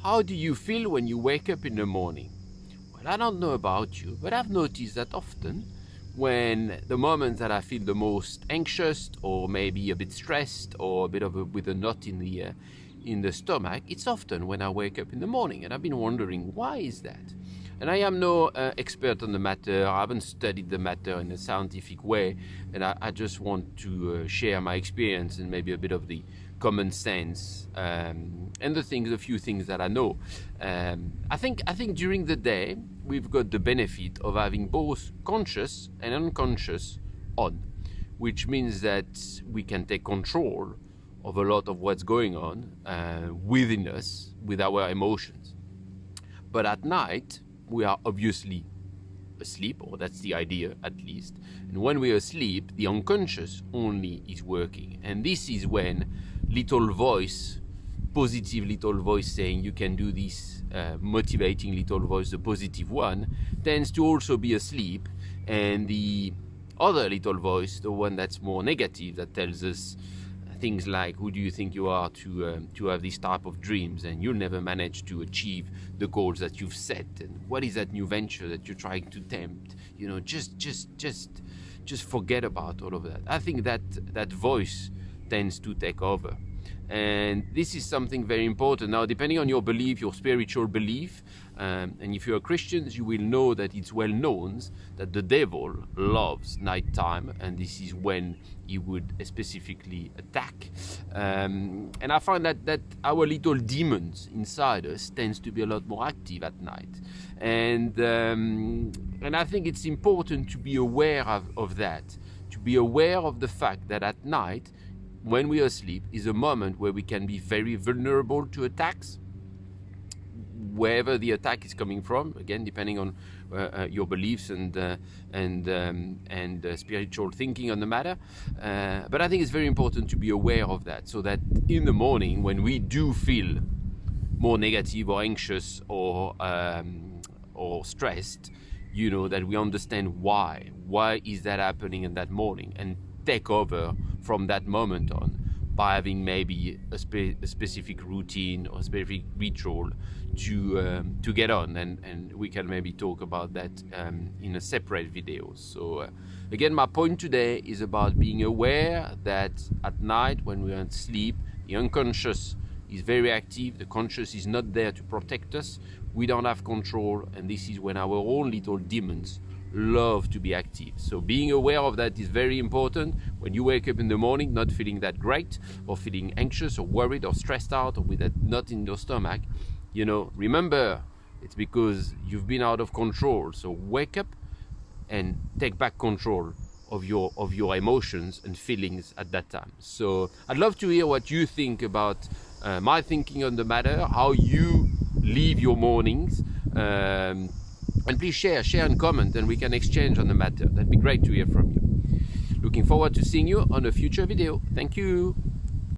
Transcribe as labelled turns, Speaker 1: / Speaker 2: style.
Speaker 1: How do you feel when you wake up in the morning? Well, I don't know about you, but I've noticed that often when the moments that I feel the most anxious or maybe a bit stressed or a bit with a knot in the stomach, it's often when I wake up in the morning. And I've been wondering, why is that? And I am no expert on the matter. I haven't studied the matter in a scientific way, and I just want to share my experience and maybe a bit of the common sense and a few things that I know. I think during the day we've got the benefit of having both conscious and unconscious on, which means that we can take control of a lot of what's going on within us with our emotions. But at night we are obviously asleep, or that's the idea at least. And when we're asleep, the unconscious only is working. And this is when positive little voice saying you can do this, motivating little voice, the positive one, tends to also be asleep. And the other little voice, the one that's more negative, that tells us things like, who do you think you are to have this type of dreams, and you'll never manage to achieve the goals that you've set, and what is that new venture that you're trying to tempt, just forget about all of that. I think that voice tends to take over. And this is something very important. Now, depending on your belief, your spiritual belief, and if you're Christians, you will know that it's well known that the devil loves nighttime, and this is when he would specifically attack. And I find that our little demons inside us tends to be a lot more active at night. And I think it's important to be aware of that, to be aware of the fact that at night, when we are asleep, is a moment where we can be very vulnerable to attacks, wherever the attack is coming from. Again, depending on your beliefs and spiritual thinking on the matter. But I think it's very important to be aware of that, so that in the morning, when we do feel more negative or anxious or stressed, that we understand why. Why is that happening in that morning, and take over from that moment on by having maybe a specific routine or specific ritual to get on, and we can maybe talk about that in a separate video. So again, my point today is about being aware that at night when we are asleep, the unconscious is very active, the conscious is not there to protect us, we don't have control, and this is when our own little demons love to be active. So being aware of that is very important. When you wake up in the morning not feeling that great, or feeling anxious or worried or stressed out, or with that knot in your stomach, remember, it's because you've been out of control. So wake up and take back control of your emotions and feelings at that time. So I'd love to hear what you think about my thinking on the matter, how you live your mornings. And please share and comment, and we can exchange on the matter. That'd be great to hear from you. Looking forward to seeing you on a future video. Thank you.